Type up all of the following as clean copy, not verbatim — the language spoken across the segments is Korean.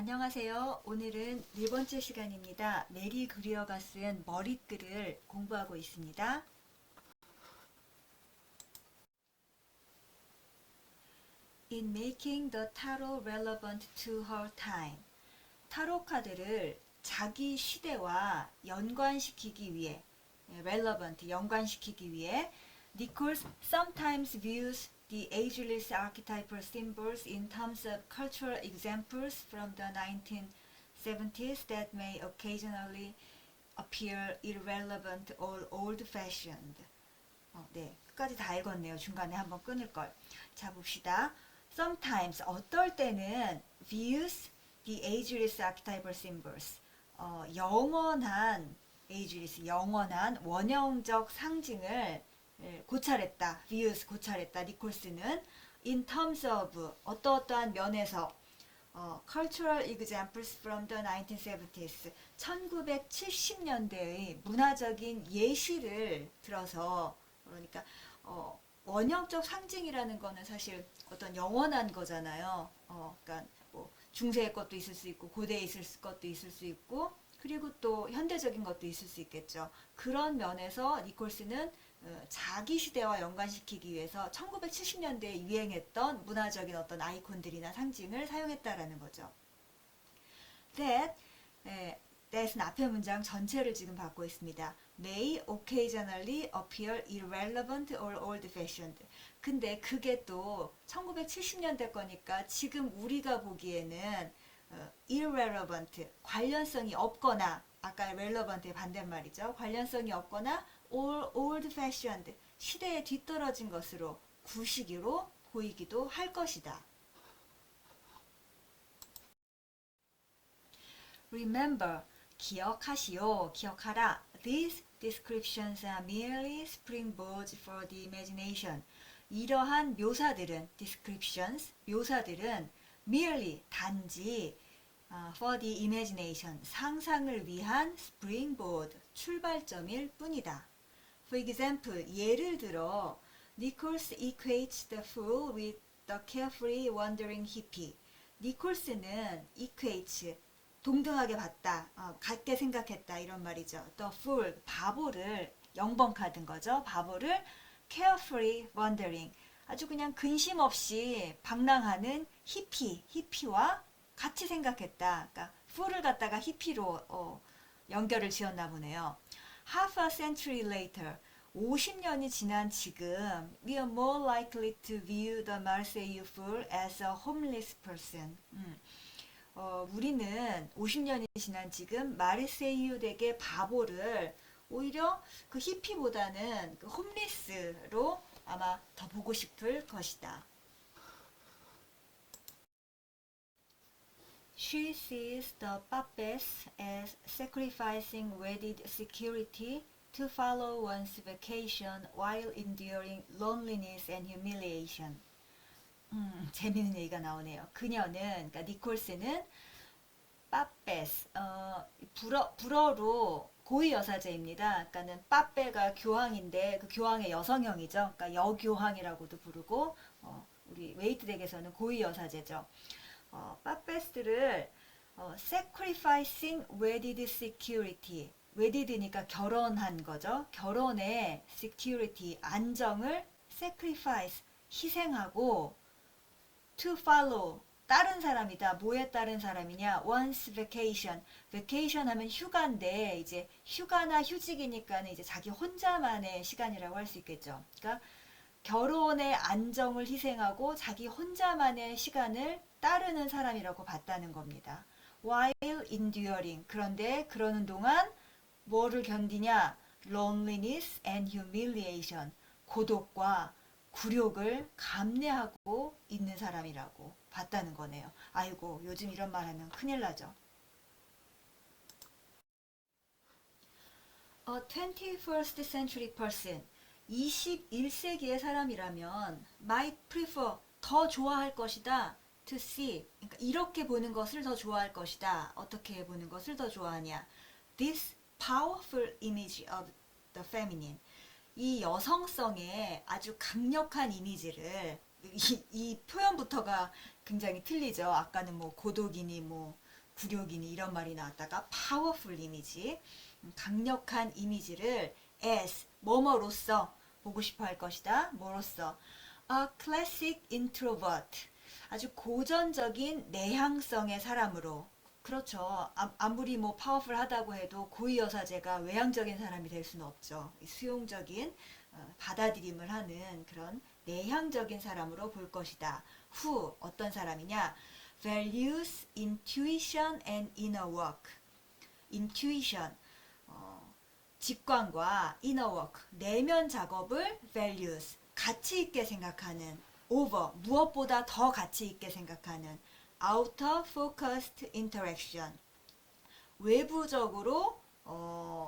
안녕하세요. 오늘은 네 번째 시간입니다. 메리 그리어가 쓴 머릿글을 공부하고 있습니다. In making the tarot relevant to her time. 타로 카드를 자기 시대와 연관시키기 위해, relevant, 연관시키기 위해, Nichols sometimes views the ageless archetypal symbols in terms of cultural examples from the 1970s that may occasionally appear irrelevant or old-fashioned. 네, 끝까지 다 읽었네요. 중간에 한번 끊을 걸. 자, 봅시다. Sometimes, 어떨 때는 views the ageless archetypal symbols. 영원한 ageless, 영원한 원형적 상징을 고찰했다. views 고찰했다. 니콜스는 in terms of 어떠어떠한 면에서 cultural examples from the 1970s 1970년대의 문화적인 예시를 들어서 그러니까 원형적 상징이라는 거는 사실 어떤 영원한 거잖아요. 그러니까 뭐 중세의 것도 있을 수 있고 고대에 있을 것도 있을 수 있고 그리고 또 현대적인 것도 있을 수 있겠죠. 그런 면에서 니콜스는 자기 시대와 연관시키기 위해서 1970년대에 유행했던 문화적인 어떤 아이콘들이나 상징을 사용했다라는 거죠. That, that은 앞의 문장 전체를 지금 받고 있습니다. May occasionally appear irrelevant or old-fashioned. 근데 그게 또 1970년대 거니까 지금 우리가 보기에는 irrelevant, 관련성이 없거나 아까 relevant의 반대말이죠. 관련성이 없거나 or old-fashioned, 시대에 뒤떨어진 것으로 구시기로 보이기도 할 것이다. Remember, 기억하시오, 기억하라. These descriptions are merely springboards for the imagination. 이러한 묘사들은, descriptions, 묘사들은 merely, 단지 for the imagination, 상상을 위한 springboard, 출발점일 뿐이다. For example, 예를 들어 Nichols equates the fool with the carefree wandering hippie. 니콜스는 equates, 동등하게 봤다, 같게 생각했다 이런 말이죠. The fool, 바보를, 0번 카드인 거죠. 바보를 carefree wandering, 아주 그냥 근심 없이 방랑하는 히피와 같이 생각했다. 그러니까 fool을 갖다가 히피로 연결을 지었나 보네요. Half a century later, 50년이 지난 지금, we are more likely to view the Marseille fool as a homeless person. 우리는 50년이 지난 지금 마르세유 댁의 바보를 오히려 그 히피보다는 그 홈리스로 아마 더 보고 싶을 것이다. She sees the puppets as sacrificing wedded security to follow one's vacation while enduring loneliness and humiliation. 재미있는 얘기가 나오네요. 그녀는, 그러니까 니콜스는 빠페스, 불어로 고위 여사제입니다. 그러니까는 빠페가 교황인데 그 교황의 여성형이죠. 그러니까 여교황이라고도 부르고 우리 웨이트 덱에서는 고위 여사제죠. 빠페스를 sacrificing wedded security, wedded니까 결혼한 거죠. 결혼의 security, 안정을 sacrifice, 희생하고 to follow, 다른 사람이다. 뭐에 따른 사람이냐? one's vacation. vacation 하면 휴가인데 이제 휴가나 휴직이니까는 이제 자기 혼자만의 시간이라고 할 수 있겠죠. 그러니까 결혼의 안정을 희생하고 자기 혼자만의 시간을 따르는 사람이라고 봤다는 겁니다. while enduring. 그런데 그러는 동안 뭐를 견디냐? loneliness and humiliation. 고독과 굴욕을 감내하고 있는 사람이라고 봤다는 거네요. 아이고, 요즘 이런 말 하면 큰일 나죠. A 21st century person, 21세기의 사람이라면 might prefer, 더 좋아할 것이다. to see, 그러니까 이렇게 보는 것을 더 좋아할 것이다. 어떻게 보는 것을 더 좋아하냐. This powerful image of the feminine, 이 여성성의 아주 강력한 이미지를 이 표현부터가 굉장히 틀리죠. 아까는 뭐 고독이니 뭐 굴욕이니 이런 말이 나왔다가 powerful 이미지, 강력한 이미지를 as 뭐뭐로써 보고 싶어 할 것이다. 뭐로써? A classic introvert. 아주 고전적인 내향성의 사람으로. 그렇죠. 아무리 뭐 파워풀하다고 해도 고위여사제가 외향적인 사람이 될 수는 없죠. 수용적인 받아들임을 하는 그런 내향적인 사람으로 볼 것이다. Who 어떤 사람이냐? Values intuition and inner work. intuition 직관과 inner work 내면 작업을 values 가치 있게 생각하는 over 무엇보다 더 가치 있게 생각하는 outer focused interaction 외부적으로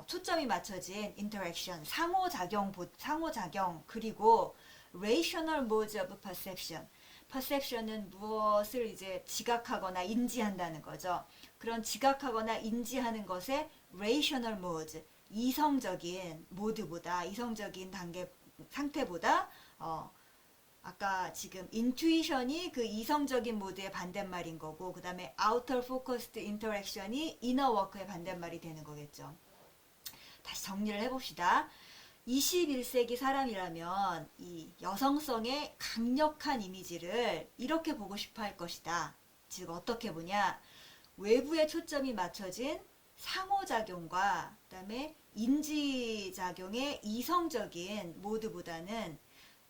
초점이 맞춰진 interaction 상호작용 그리고 rational modes of perception perception은 무엇을 이제 지각하거나 인지한다는 거죠. 그런 지각하거나 인지하는 것에 rational modes 이성적인 모드보다 이성적인 단계 상태보다 아까 지금 인투이션이 그 이성적인 모드의 반대말인 거고 그 다음에 outer focused interaction이 inner work의 반대말이 되는 거겠죠. 다시 정리를 해봅시다. 21세기 사람이라면 이 여성성의 강력한 이미지를 이렇게 보고 싶어 할 것이다. 즉 어떻게 보냐? 외부에 초점이 맞춰진 상호작용과 그다음에 인지작용의 이성적인 모드보다는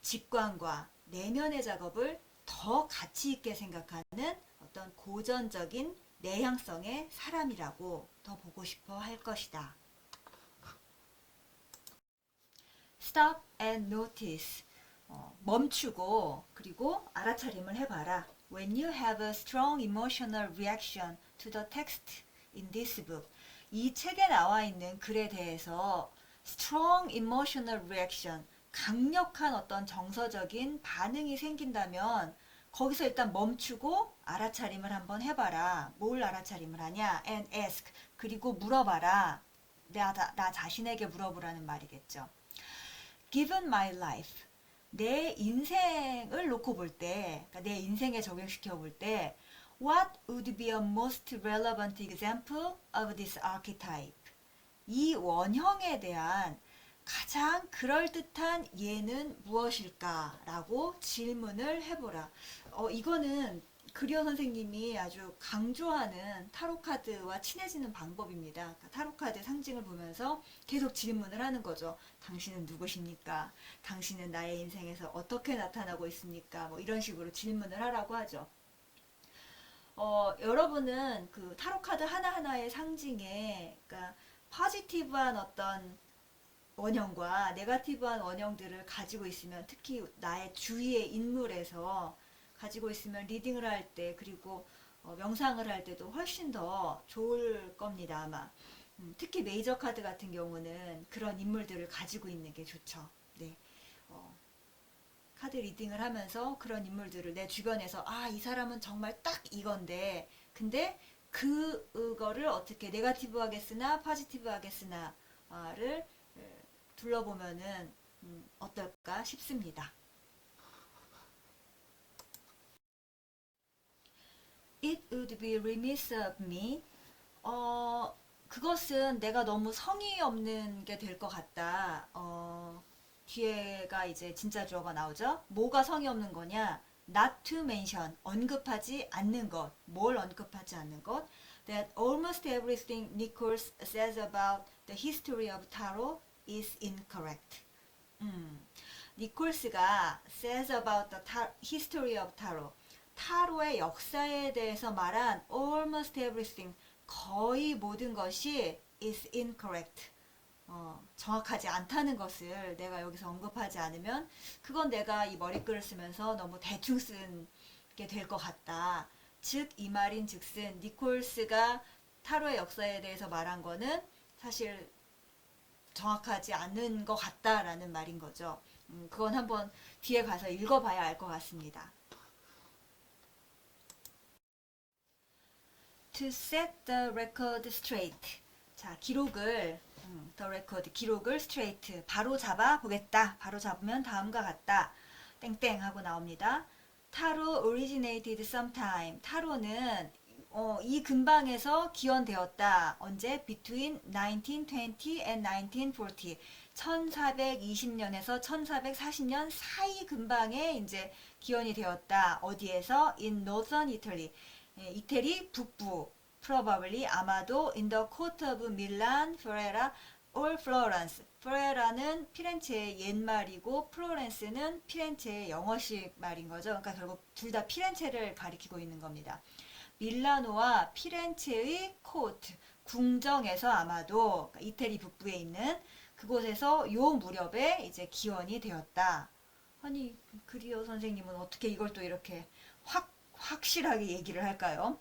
직관과 내면의 작업을 더 가치 있게 생각하는 어떤 고전적인 내향성의 사람이라고 더 보고 싶어 할 것이다. Stop and notice. 멈추고 그리고 알아차림을 해봐라. When you have a strong emotional reaction to the text in this book. 이 책에 나와 있는 글에 대해서 strong emotional reaction, 강력한 어떤 정서적인 반응이 생긴다면 거기서 일단 멈추고 알아차림을 한번 해봐라. 뭘 알아차림을 하냐? And ask. 그리고 물어봐라. 나 자신에게 물어보라는 말이겠죠. Given my life. 내 인생을 놓고 볼 때, 그러니까 내 인생에 적용시켜 볼 때, What would be a most relevant example of this archetype? 이 원형에 대한 가장 그럴듯한 예는 무엇일까라고 질문을 해보라. 이거는 그리어 선생님이 아주 강조하는 타로카드와 친해지는 방법입니다. 그러니까 타로카드 상징을 보면서 계속 질문을 하는 거죠. 당신은 누구십니까? 당신은 나의 인생에서 어떻게 나타나고 있습니까? 뭐 이런 식으로 질문을 하라고 하죠. 여러분은 그 타로카드 하나하나의 상징에 그러니까 포지티브한 어떤 원형과 네거티브한 원형들을 가지고 있으면 특히 나의 주위의 인물에서 가지고 있으면 리딩을 할 때 그리고 명상을 할 때도 훨씬 더 좋을 겁니다 아마. 특히 메이저 카드 같은 경우는 그런 인물들을 가지고 있는 게 좋죠. 네. 카드 리딩을 하면서 그런 인물들을 내 주변에서 이 사람은 정말 딱 이건데 근데 그거를 어떻게 네거티브하게 쓰나 포지티브하게 쓰나를 둘러보면은 어떨까 싶습니다. It would be remiss of me. 그것은 내가 너무 성의 없는 게 될 것 같다. 뒤에가 이제 진짜 주어가 나오죠. 뭐가 성의 없는 거냐? Not to mention. 언급하지 않는 것. 뭘 언급하지 않는 것? That almost everything Nichols says about the history of tarot is incorrect. 니콜스가 says about the history of tarot. 타로의 역사에 대해서 말한 almost everything, 거의 모든 것이 is incorrect. 정확하지 않다는 것을 내가 여기서 언급하지 않으면 그건 내가 이 머리글을 쓰면서 너무 대충 쓴 게 될 것 같다. 즉 이 말인 즉슨 니콜스가 타로의 역사에 대해서 말한 거는 사실 정확하지 않은 것 같다라는 말인 거죠. 그건 한번 뒤에 가서 읽어봐야 알 것 같습니다. To set the record straight. 자, 기록을 the record 기록을 straight 바로 잡아 보겠다. 바로 잡으면 다음과 같다. 땡땡 하고 나옵니다. 타로 originated sometime. 타로는 이 근방에서 기원되었다. 언제? Between 1920 and 1940. 1420년에서 1440년 사이 근방에 이제 기원이 되었다. 어디에서? In northern Italy. 이태리 북부. Probably 아마도 in the court of Milan, Ferrara or Florence. Ferrara는 피렌체의 옛말이고 플로렌스는 피렌체의 영어식 말인 거죠. 그러니까 결국 둘 다 피렌체를 가리키고 있는 겁니다. 밀라노와 피렌체의 코트, 궁정에서 아마도 그러니까 이태리 북부에 있는 그곳에서 요 무렵에 이제 기원이 되었다. 아니, 그리어 선생님은 어떻게 이걸 또 이렇게 확실하게 얘기를 할까요?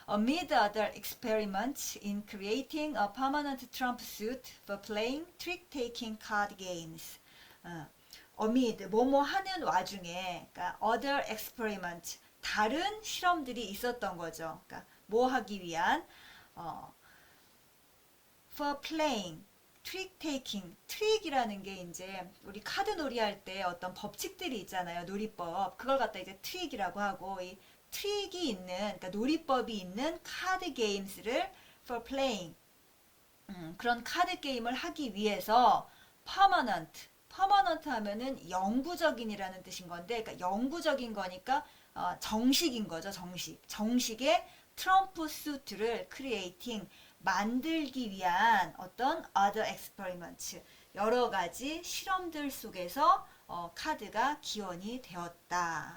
Amid other experiments in creating a permanent trump suit for playing trick-taking card games. amid, 뭐뭐 하는 와중에, 그러니까 other experiment, 다른 실험들이 있었던 거죠. 그러니까 뭐 하기 위한, for playing, 트릭 테이킹, 트릭이라는 게 이제 우리 카드 놀이 할 때 어떤 법칙들이 있잖아요. 놀이법. 그걸 갖다 이제 트릭이라고 하고 이 트릭이 있는, 그러니까 놀이법이 있는 카드 게임스를 for playing. 그런 카드 게임을 하기 위해서 permanent 하면은 영구적인이라는 뜻인 건데, 그러니까 영구적인 거니까 정식인 거죠. 정식의 트럼프 수트를 creating 만들기 위한 어떤 other experiments 여러 가지 실험들 속에서 카드가 기원이 되었다.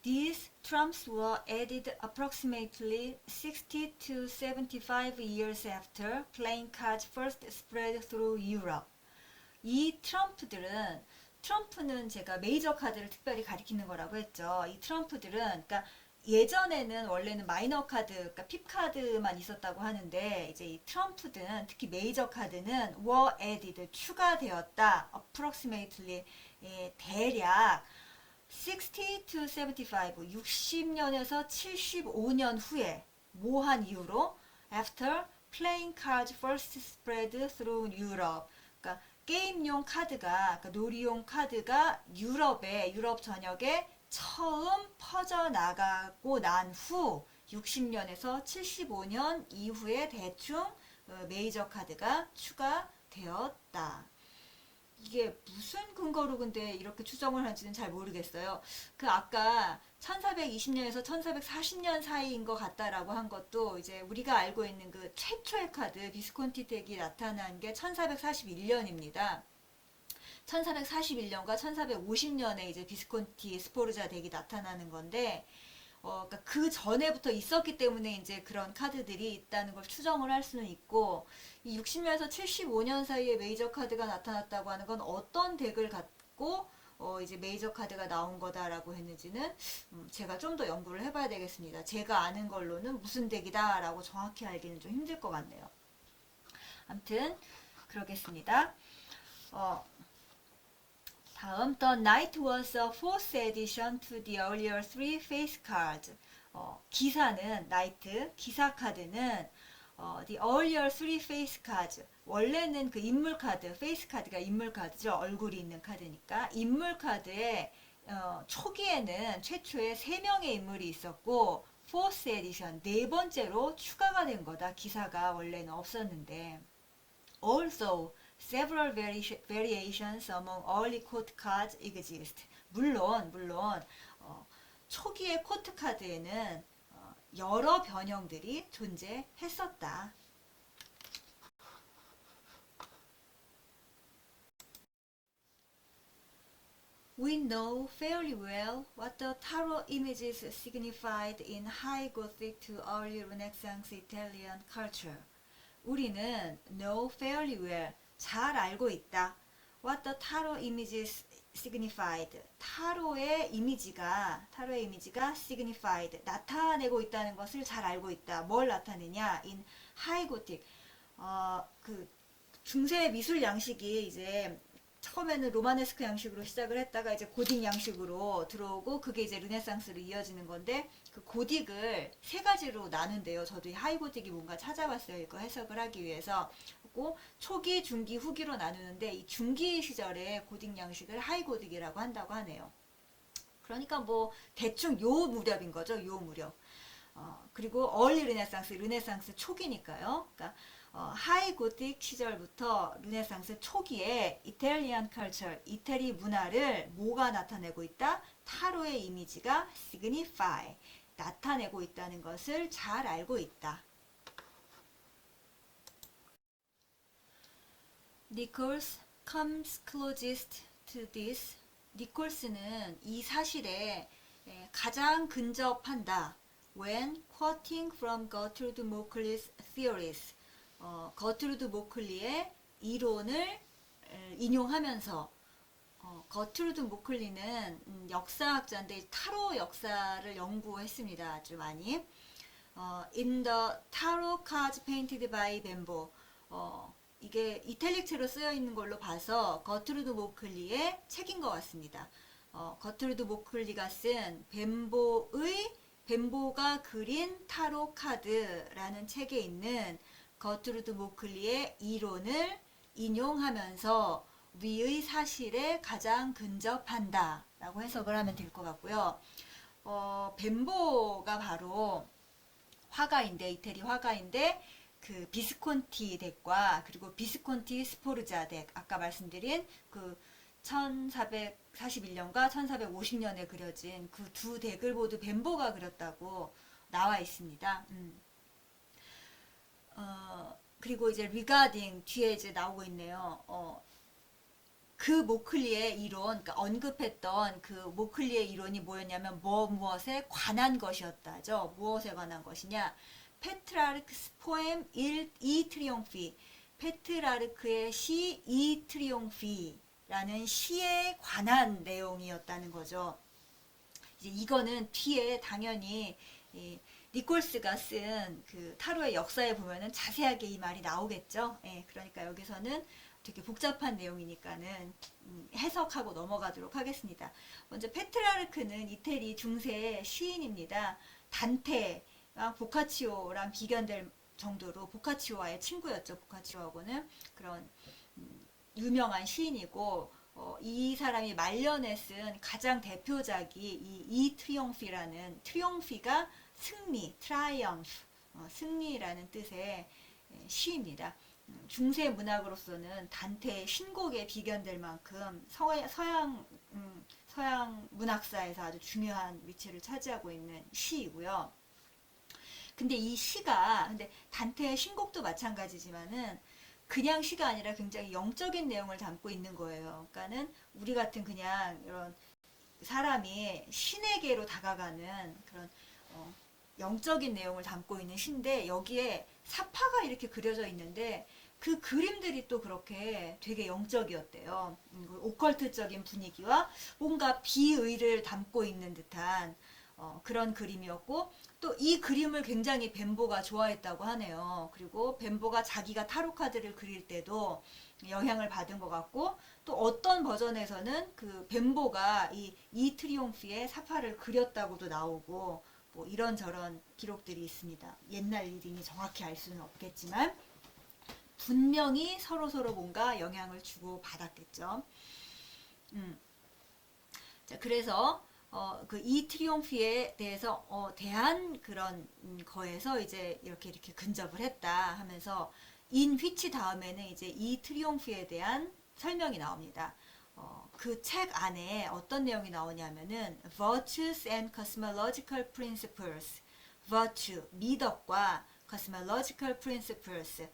These trumps were added approximately 60 to 75 years after playing cards first spread through Europe. 이 트럼프는 제가 메이저 카드를 특별히 가리키는 거라고 했죠. 이 트럼프들은 그러니까 예전에는 원래는 마이너 카드, 그러니까 핍 카드만 있었다고 하는데 이제 이 트럼프들은 특히 메이저 카드는 were added 추가되었다. approximately 대략 60 to 75, 60년에서 75년 후에 뭐 한 이후로 after playing cards first spread through Europe. 그러니까 게임용 카드가, 그러니까 놀이용 카드가 유럽 전역에 처음 퍼져나가고 난 후 60년에서 75년 이후에 대충 메이저 카드가 추가되었다. 이게 무슨 근거로 근데 이렇게 추정을 하는지는 잘 모르겠어요. 그 아까 1420년에서 1440년 사이인 것 같다라고 한 것도 이제 우리가 알고 있는 그 최초의 카드 비스콘티 덱이 나타난 게 1441년입니다. 1441년과 1450년에 이제 비스콘티 스포르자 덱이 나타나는 건데, 그러니까 그 전에부터 있었기 때문에 이제 그런 카드들이 있다는 걸 추정을 할 수는 있고, 이 60년에서 75년 사이에 메이저 카드가 나타났다고 하는 건 어떤 덱을 갖고 이제 메이저 카드가 나온 거다라고 했는지는 제가 좀 더 연구를 해봐야 되겠습니다. 제가 아는 걸로는 무슨 덱이다라고 정확히 알기는 좀 힘들 것 같네요. 아무튼 그러겠습니다. 다음, The Knight was a fourth addition to the earlier three face cards. 기사는, 나이트, 기사 카드는 the earlier three face cards. 원래는 그 인물 카드, face 카드가 인물 카드죠. 얼굴이 있는 카드니까. 인물 카드에 초기에는 최초에 3명의 인물이 있었고, fourth edition, 네 번째로 추가가 된 거다. 기사가 원래는 없었는데. Also, several variations among early court cards exist. 물론 초기의 코트 카드에는 여러 변형들이 존재했었다. We know fairly well what the tarot images signified in High Gothic to early Renaissance Italian culture. 우리는 know fairly well, 잘 알고 있다. What the tarot images signified. 타로의 이미지가 signified, 나타내고 있다는 것을 잘 알고 있다. 뭘 나타내냐? In High Gothic. 그 중세 미술 양식이 이제 처음에는 로마네스크 양식으로 시작을 했다가 이제 고딕 양식으로 들어오고 그게 이제 르네상스로 이어지는 건데 그 고딕을 세 가지로 나눈대요. 저도 이 하이고딕이 뭔가 찾아봤어요. 이거 해석을 하기 위해서. 초기, 중기, 후기로 나누는데 이 중기 시절에 고딕 양식을 하이고딕이라고 한다고 하네요. 그러니까 뭐 대충 요 무렵인 거죠. 요 무렵. 그리고 얼리 르네상스 초기니까요. 그러니까 하이 고틱 시절부터 르네상스 초기에 이탈리안 컬처, 이태리 문화를 뭐가 나타내고 있다? 타로의 이미지가 signify, 나타내고 있다는 것을 잘 알고 있다. Nichols comes closest to this. 니콜스는 이 사실에 가장 근접한다. When quoting from Gertrude Mokley's theories. 거트루드 모클리의 이론을 인용하면서 거트루드 모클리는 역사학자인데 타로 역사를 연구했습니다. 아주 많이. In the Tarot Cards Painted by Bembo. 이게 이탈릭체로 쓰여 있는 걸로 봐서 거트루드 모클리의 책인 것 같습니다. 거트루드 모클리가 쓴 뱀보가 그린 타로 카드라는 책에 있는 거트루드 모클리의 이론을 인용하면서 위의 사실에 가장 근접한다 라고 해석을 하면 될 것 같고요. 뱀보가 바로 화가인데, 이태리 화가인데, 그 비스콘티 덱과 그리고 비스콘티 스포르자 덱, 아까 말씀드린 그 1441년과 1450년에 그려진 그 두 덱을 모두 뱀보가 그렸다고 나와 있습니다. 그리고 이제 regarding 뒤에 이제 나오고 있네요. 그 모클리의 이론, 그러니까 언급했던 그 모클리의 이론이 뭐였냐면 무엇에 관한 것이었다죠. 무엇에 관한 것이냐? 페트라르크스 포엠 이 트리옹피, 페트라르크의 시 이 트리옹피라는 시에 관한 내용이었다는 거죠. 이제 이거는 뒤에 당연히 니콜스가 쓴 그 타로의 역사에 보면은 자세하게 이 말이 나오겠죠. 그러니까 여기서는 되게 복잡한 내용이니까는 해석하고 넘어가도록 하겠습니다. 먼저 페트라르크는 이태리 중세 시인입니다. 단테랑 보카치오랑 비견될 정도로 보카치오와의 친구였죠. 보카치오하고는 그런 유명한 시인이고 이 사람이 말년에 쓴 가장 대표작이 이 트리옹피라는, 트리옹피가 승리, 트라이엄프, 승리라는 뜻의 시입니다. 중세 문학으로서는 단테의 신곡에 비견될 만큼 서양 문학사에서 아주 중요한 위치를 차지하고 있는 시이고요. 근데 이 시가, 근데 단테의 신곡도 마찬가지지만은 그냥 시가 아니라 굉장히 영적인 내용을 담고 있는 거예요. 그러니까는 우리 같은 그냥 이런 사람이 신에게로 다가가는 그런 영적인 내용을 담고 있는 시인데, 여기에 사파가 이렇게 그려져 있는데 그 그림들이 또 그렇게 되게 영적이었대요. 오컬트적인 분위기와 뭔가 비의를 담고 있는 듯한 그런 그림이었고, 또 이 그림을 굉장히 뱀보가 좋아했다고 하네요. 그리고 뱀보가 자기가 타로 카드를 그릴 때도 영향을 받은 것 같고, 또 어떤 버전에서는 그 뱀보가 이 트리옹피의 사파를 그렸다고도 나오고, 뭐 이런저런 기록들이 있습니다. 옛날 일이니 정확히 알 수는 없겠지만 분명히 서로서로 뭔가 영향을 주고 받았겠죠. 자, 그래서 그 이 트리옹피에 대해서 대한 그런 거에서 이제 이렇게 근접을 했다 하면서 인 휘치 다음에는 이제 이 트리옹피에 대한 설명이 나옵니다. 그 책 안에 어떤 내용이 나오냐면은 virtues and cosmological principles, virtue, 미덕과 cosmological principles,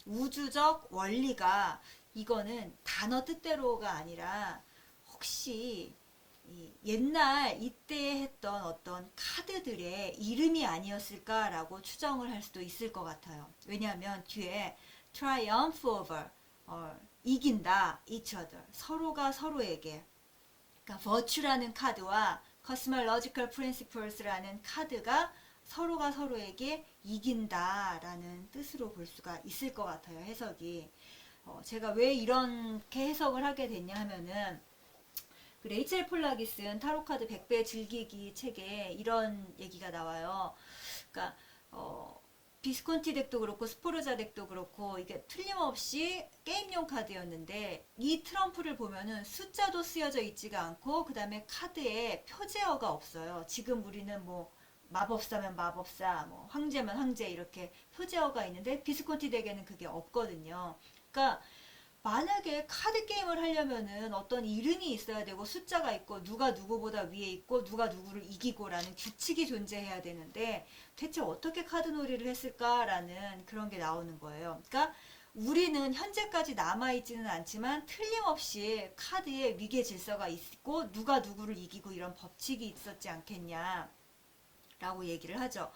우주적 원리가, 이거는 단어 뜻대로가 아니라 혹시 옛날 이때 했던 어떤 카드들의 이름이 아니었을까라고 추정을 할 수도 있을 것 같아요. 왜냐하면 뒤에 triumph over, 이긴다, each other, 서로가 서로에게, 그러니까 virtue라는 카드와 cosmological principles라는 카드가 서로가 서로에게 이긴다라는 뜻으로 볼 수가 있을 것 같아요. 해석이. 제가 왜 이렇게 해석을 하게 됐냐 하면은 그 레이첼 폴락이 쓴 타로카드 100배 즐기기 책에 이런 얘기가 나와요. 그러니까 비스콘티 덱도 그렇고 스포르자 덱도 그렇고 이게 틀림없이 게임용 카드였는데 이 트럼프를 보면은 숫자도 쓰여져 있지가 않고 그 다음에 카드에 표제어가 없어요. 지금 우리는 뭐 마법사면 마법사, 뭐 황제면 황제 이렇게 표제어가 있는데 비스콘티 덱에는 그게 없거든요. 그러니까 만약에 카드 게임을 하려면은 어떤 이름이 있어야 되고 숫자가 있고 누가 누구보다 위에 있고 누가 누구를 이기고라는 규칙이 존재해야 되는데 대체 어떻게 카드 놀이를 했을까라는 그런 게 나오는 거예요. 그러니까 우리는 현재까지 남아있지는 않지만 틀림없이 카드에 위계 질서가 있고 누가 누구를 이기고 이런 법칙이 있었지 않겠냐라고 얘기를 하죠.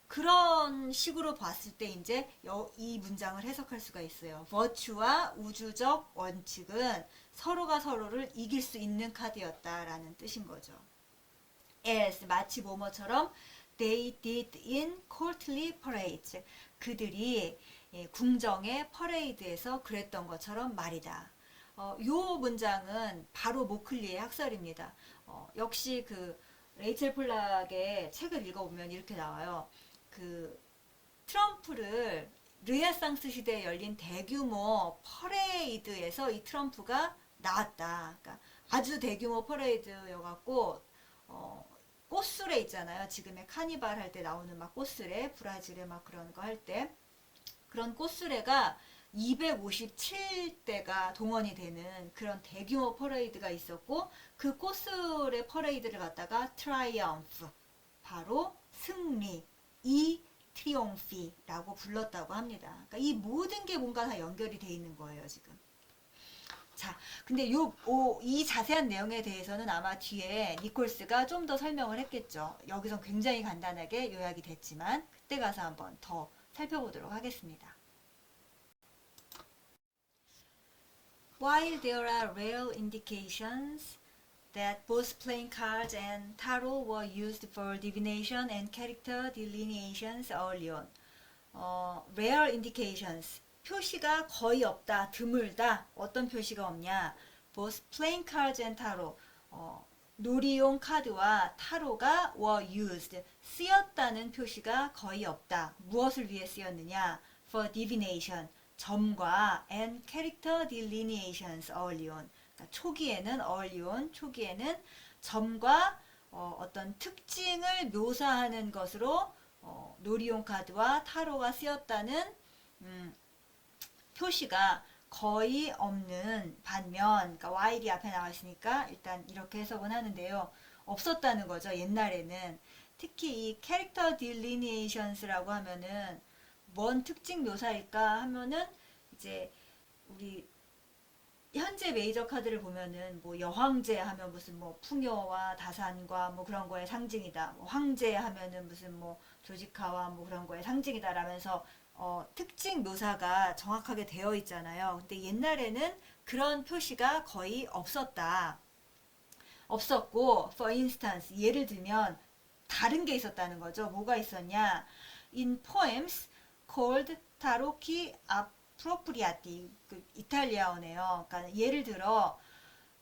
그런 식으로 봤을 때 이제 이 문장을 해석할 수가 있어요. 버추와 우주적 원칙은 서로가 서로를 이길 수 있는 카드였다라는 뜻인 거죠. As 마치 뭐뭐처럼 they did in courtly parades. 그들이 궁정의 퍼레이드에서 그랬던 것처럼 말이다. 요 문장은 바로 모클리의 학설입니다. 역시 그 레이첼 폴락의 책을 읽어보면 이렇게 나와요. 그 트럼프를 르네상스 시대에 열린 대규모 퍼레이드에서 이 트럼프가 나왔다. 그러니까 아주 대규모 퍼레이드여갖고 꽃수레 있잖아요. 지금의 카니발 할 때 나오는 막 꽃수레, 브라질에 막 그런 거 할 때 그런 꽃수레가 257대가 동원이 되는 그런 대규모 퍼레이드가 있었고 그 꽃수레 퍼레이드를 갖다가 트라이엄프 바로 승리 이 트리옹피라고 불렀다고 합니다. 그러니까 이 모든 게 뭔가 다 연결이 돼 있는 거예요, 지금. 자, 근데 이 자세한 내용에 대해서는 아마 뒤에 니콜스가 좀 더 설명을 했겠죠. 여기서 굉장히 간단하게 요약이 됐지만 그때 가서 한번 더 살펴보도록 하겠습니다. While there are rare indications that both playing cards and tarot were used for divination and character delineations early on. Rare indications, 표시가 거의 없다, 드물다. 어떤 표시가 없냐? Both playing cards and tarot, 놀이용 카드와 타로가 were used, 쓰였다는 표시가 거의 없다. 무엇을 위해 쓰였느냐? For divination, 점과 and character delineations early on. 초기에는 early on, 초기에는 점과 어떤 특징을 묘사하는 것으로 놀이용 카드와 타로가 쓰였다는 표시가 거의 없는 반면, 그러니까 while이 앞에 나와 있으니까 일단 이렇게 해석은 하는데요. 없었다는 거죠, 옛날에는. 특히 이 캐릭터 딜리니에이션스라고 하면은 뭔 특징 묘사일까 하면은 이제 우리 현재 메이저 카드를 보면은 뭐 여황제 하면 무슨 뭐 풍요와 다산과 뭐 그런 거의 상징이다. 뭐 황제 하면은 무슨 뭐 조직화와 뭐 그런 거의 상징이다 라면서 특징 묘사가 정확하게 되어 있잖아요. 근데 옛날에는 그런 표시가 거의 없었다. 없었고, for instance, 예를 들면 다른 게 있었다는 거죠. 뭐가 있었냐? In poems called tarocchi appropriati, 그 이탈리아어네요. 그러니까 예를 들어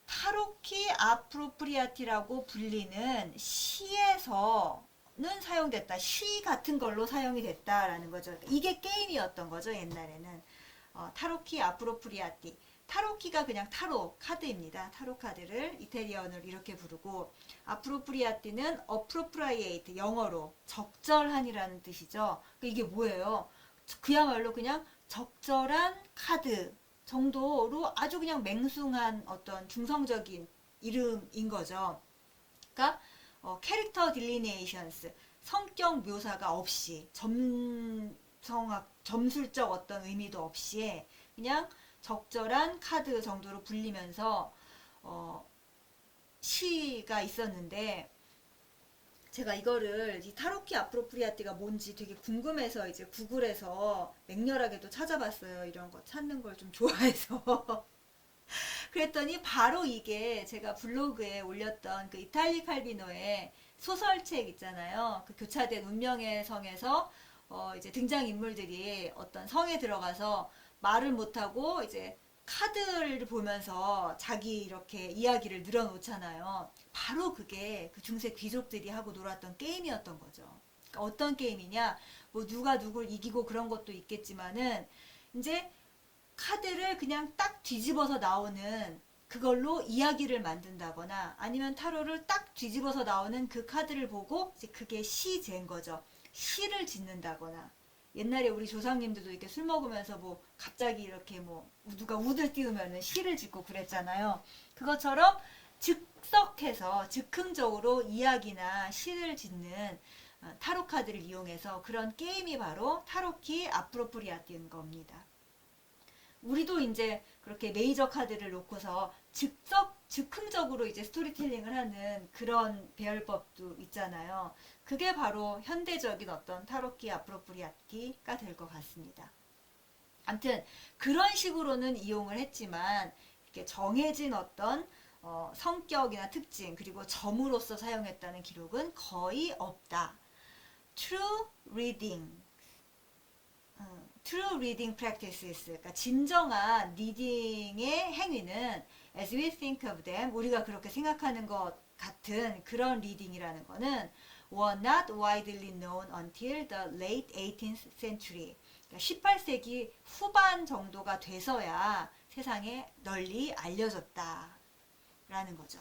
타로키 아프로프리아티라고 불리는 시에서 는 사용됐다. 시 같은 걸로 사용이 됐다라는 거죠. 이게 게임이었던 거죠, 옛날에는. 타로키 아프로프리아티. 타로키가 그냥 타로 카드입니다. 타로 카드를 이태리어로 이렇게 부르고, 아프로프리아티는 appropriate, 영어로 적절한이라는 뜻이죠. 이게 뭐예요? 그야말로 그냥 적절한 카드 정도로 아주 그냥 맹숭한 어떤 중성적인 이름인 거죠. 그러니까 캐릭터 딜리네이션스, 성격 묘사가 없이 점술적 어떤 의미도 없이 그냥 적절한 카드 정도로 불리면서 시가 있었는데, 제가 이거를 이 타로키 아프로프리아티가 뭔지 되게 궁금해서 이제 구글에서 맹렬하게도 찾아봤어요. 이런 거 찾는 걸 좀 좋아해서. 그랬더니 바로 이게 제가 블로그에 올렸던 그 이탈리 칼비노의 소설책 있잖아요. 그 교차된 운명의 성에서 이제 등장인물들이 어떤 성에 들어가서 말을 못하고 이제 카드를 보면서 자기 이렇게 이야기를 늘어놓잖아요. 바로 그게 그 중세 귀족들이 하고 놀았던 게임이었던 거죠. 그러니까 어떤 게임이냐, 뭐 누가 누굴 이기고 그런 것도 있겠지만은 이제 카드를 그냥 딱 뒤집어서 나오는 그걸로 이야기를 만든다거나 아니면 타로를 딱 뒤집어서 나오는 그 카드를 보고 이제 그게 시제인 거죠. 시를 짓는다거나 옛날에 우리 조상님들도 이렇게 술 먹으면서 뭐 갑자기 이렇게 뭐 누가 우들 띄우면은 시를 짓고 그랬잖아요. 그것처럼 즉석해서 즉흥적으로 이야기나 시를 짓는 타로 카드를 이용해서 그런 게임이 바로 타로키 아프로프리아티인 겁니다. 우리도 이제 그렇게 메이저 카드를 놓고서 즉흥적으로 이제 스토리텔링을 하는 그런 배열법도 있잖아요. 그게 바로 현대적인 어떤 타로키 아프로프리아티가 될 것 같습니다. 아무튼 그런 식으로는 이용을 했지만 이렇게 정해진 어떤 성격이나 특징 그리고 점으로서 사용했다는 기록은 거의 없다. True reading, true reading practices, 그러니까 진정한 리딩의 행위는 as we think of them, 우리가 그렇게 생각하는 것 같은 그런 리딩이라는 거는 were not widely known until the late 18th century. 그러니까 18세기 후반 정도가 돼서야 세상에 널리 알려졌다라는 거죠.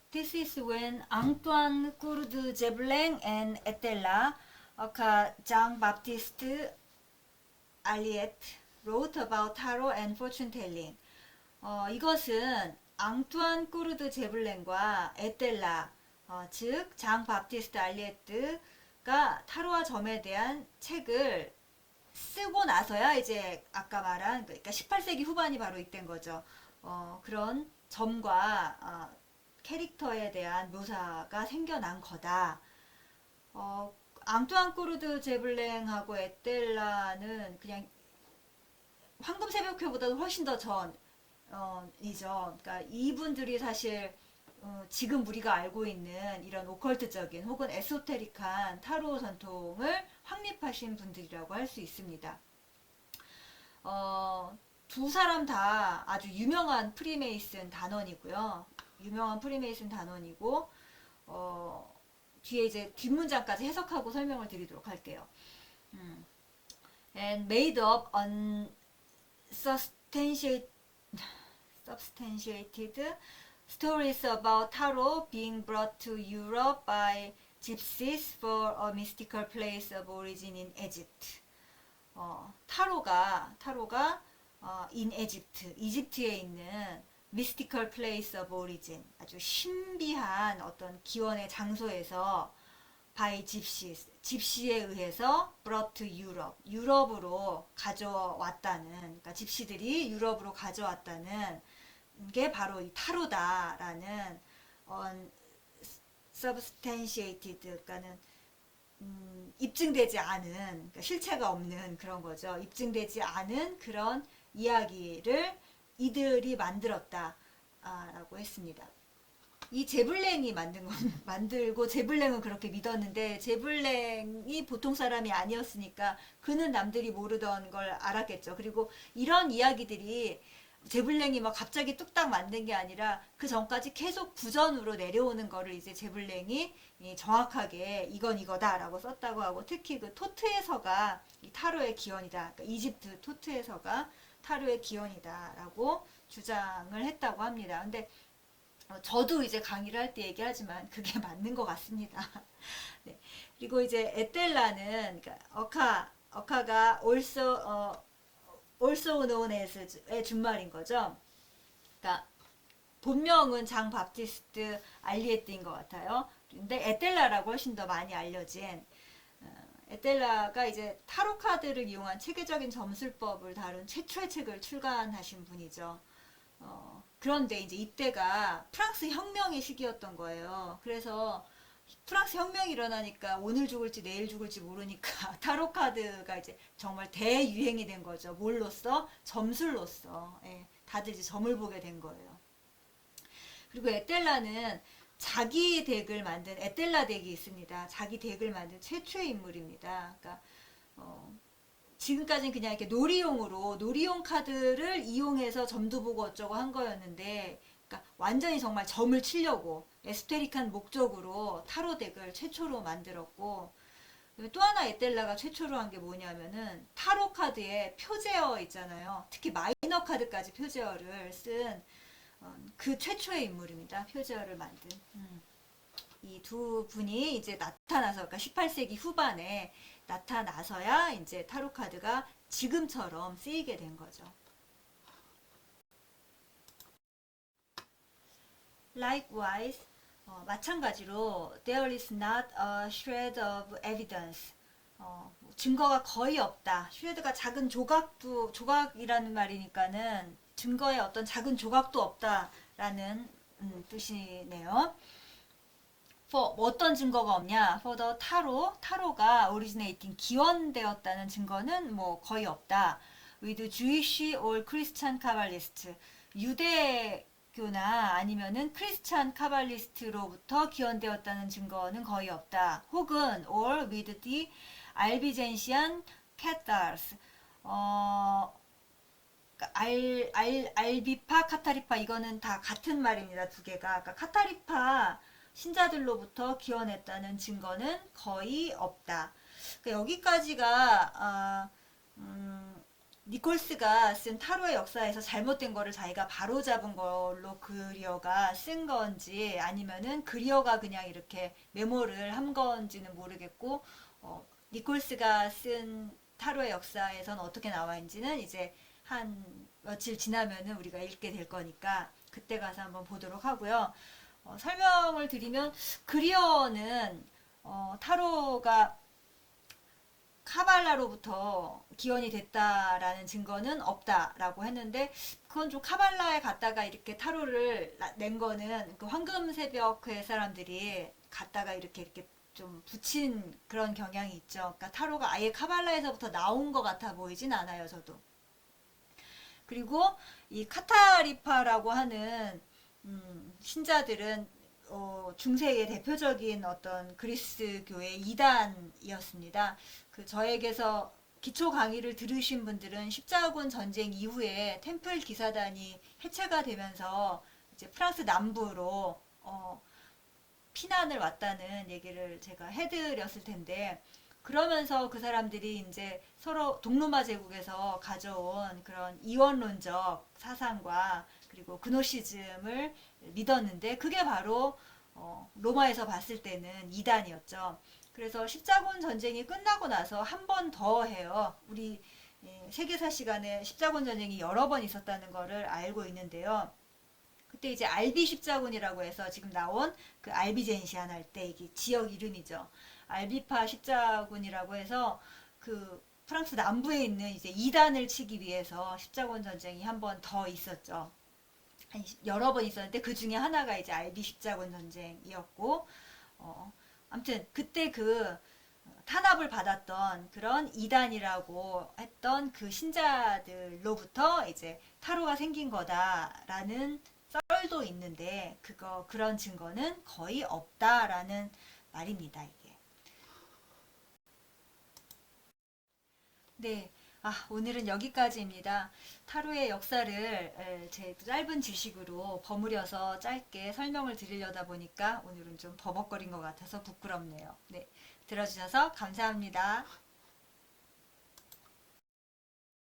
This is when Antoine Cour de Gébelin and Estella, aka Jean-Baptiste Alliette, wrote about tarot and fortune telling. 이것은 앙투안 꾸르드 제블렌과 에텔라, 즉 장 바프티스트 알리에트가 타로와 점에 대한 책을 쓰고 나서야 이제 아까 말한 그러니까 18세기 후반이 바로 이때인 거죠. 그런 점과 캐릭터에 대한 묘사가 생겨난 거다. 앙투안 꾸르드 제블랭하고 에텔라는 그냥 황금 새벽회보다도 훨씬 더 전이죠. 그러니까 이분들이 사실 지금 우리가 알고 있는 이런 오컬트적인 혹은 에소테릭한 타로 전통을 확립하신 분들이라고 할 수 있습니다. 두 사람 다 아주 유명한 프리메이슨 단원이고요. 유명한 프리메이슨 단원이고 뒤에 이제 뒷문장까지 해석하고 설명을 드리도록 할게요. And made up unsubstantiated stories about tarot being brought to Europe by gypsies for a mystical place of origin in Egypt. 타로가 in Egypt, 이집트에 있는 mystical place of origin, 아주 신비한 어떤 기원의 장소에서 by gypsies, 집시에 의해서 brought to Europe, 유럽으로 가져왔다는, 그러니까 집시들이 유럽으로 가져왔다는 게 바로 이 타로다라는 unsubstantiated, 그러니까는 입증되지 않은, 그러니까 실체가 없는 그런 거죠. 입증되지 않은 그런 이야기를 이들이 만들었다라고 했습니다. 이 제블랭이 만들고 제블랭은 그렇게 믿었는데 제블랭이 보통 사람이 아니었으니까 그는 남들이 모르던 걸 알았겠죠. 그리고 이런 이야기들이 제블랭이 막 갑자기 뚝딱 만든 게 아니라 그 전까지 계속 구전으로 내려오는 거를 이제 제블랭이 정확하게 이건 이거다라고 썼다고 하고, 특히 그 토트에서가 이 타로의 기원이다. 그러니까 이집트 토트에서가 타로의 기원이다라고 주장을 했다고 합니다. 근데 저도 이제 강의를 할 때 얘기하지만 그게 맞는 것 같습니다. 네. 그리고 이제 에텔라는 그러니까 어카가 also known as의 준말인 거죠. 그러니까 본명은 장 바프티스트 알리에트인 것 같아요. 근데 에텔라라고 훨씬 더 많이 알려진, 에텔라가 이제 타로 카드를 이용한 체계적인 점술법을 다룬 최초의 책을 출간하신 분이죠. 그런데 이제 이때가 프랑스 혁명의 시기였던 거예요. 그래서 프랑스 혁명이 일어나니까 오늘 죽을지 내일 죽을지 모르니까 타로 카드가 이제 정말 대유행이 된 거죠. 뭘로써? 점술로써. 예, 다들 이제 점을 보게 된 거예요. 그리고 에텔라는 자기 덱을 만든 에텔라 덱이 있습니다. 자기 덱을 만든 최초의 인물입니다. 그러니까 지금까지는 그냥 이렇게 놀이용 카드를 이용해서 점도 보고 어쩌고 한 거였는데 그러니까 완전히 정말 점을 치려고 에소테릭한 목적으로 타로 덱을 최초로 만들었고, 또 하나 에텔라가 최초로 한 게 뭐냐면은 타로 카드에 표제어 있잖아요. 특히 마이너 카드까지 표제어를 쓴 그 최초의 인물입니다. 표제어를 만든. 이 두 분이 이제 나타나서, 그러니까 18세기 후반에 나타나서야 이제 타로 카드가 지금처럼 쓰이게 된 거죠. Likewise, 마찬가지로 there is not a shred of evidence. 증거가 거의 없다. shred가 작은 조각도, 조각이라는 말이니까는 증거의 어떤 작은 조각도 없다라는 뜻이네요. for 어떤 증거가 없냐? for the 타로가 originating 기원되었다는 증거는 뭐 거의 없다. with Jewish or Christian Kabbalists 유대교나 아니면은 크리스찬 카발리스트로부터 기원되었다는 증거는 거의 없다. 혹은 or with the Albigensian Cathars 알비파, 카타리파 이거는 다 같은 말입니다. 두 개가. 그러니까 카타리파 신자들로부터 기원했다는 증거는 거의 없다. 그러니까 여기까지가 니콜스가 쓴 타로의 역사에서 잘못된 거를 자기가 바로잡은 걸로 그리어가 쓴 건지 아니면은 그리어가 그냥 이렇게 메모를 한 건지는 모르겠고, 니콜스가 쓴 타로의 역사에서는 어떻게 나와 있는지는 이제 한 며칠 지나면은 우리가 읽게 될 거니까 그때 가서 한번 보도록 하고요. 설명을 드리면 그리어는 타로가 카발라로부터 기원이 됐다라는 증거는 없다라고 했는데, 그건 좀 카발라에 갔다가 이렇게 타로를 낸 거는 그 황금새벽회 사람들이 갔다가 이렇게 좀 붙인 그런 경향이 있죠. 그러니까 타로가 아예 카발라에서부터 나온 것 같아 보이진 않아요, 저도. 그리고 이 카타리파라고 하는 신자들은 중세의 대표적인 어떤 그리스교의 이단이었습니다. 그 저에게서 기초 강의를 들으신 분들은 십자군 전쟁 이후에 템플 기사단이 해체가 되면서 이제 프랑스 남부로 피난을 왔다는 얘기를 제가 해드렸을 텐데, 그러면서 그 사람들이 이제 서로 동로마 제국에서 가져온 그런 이원론적 사상과 그리고 그노시즘을 믿었는데, 그게 바로 로마에서 봤을 때는 이단이었죠. 그래서 십자군 전쟁이 끝나고 나서 한 번 더 해요. 우리 세계사 시간에 십자군 전쟁이 여러 번 있었다는 거를 알고 있는데요. 그때 이제 알비 십자군이라고 해서 지금 나온 그 알비젠시안 할 때 이게 지역 이름이죠. 알비파 십자군이라고 해서 그 프랑스 남부에 있는 이제 이단을 치기 위해서 십자군 전쟁이 한 번 더 있었죠. 여러 번 있었는데 그 중에 하나가 이제 알비 십자군 전쟁이었고, 아무튼 그때 그 탄압을 받았던 그런 이단이라고 했던 그 신자들로부터 이제 타로가 생긴 거다라는 썰도 있는데, 그런 증거는 거의 없다라는 말입니다, 이게. 네. 오늘은 여기까지입니다. 타로의 역사를 제 짧은 지식으로 버무려서 짧게 설명을 드리려다 보니까 오늘은 좀 버벅거린 것 같아서 부끄럽네요. 네. 들어주셔서 감사합니다.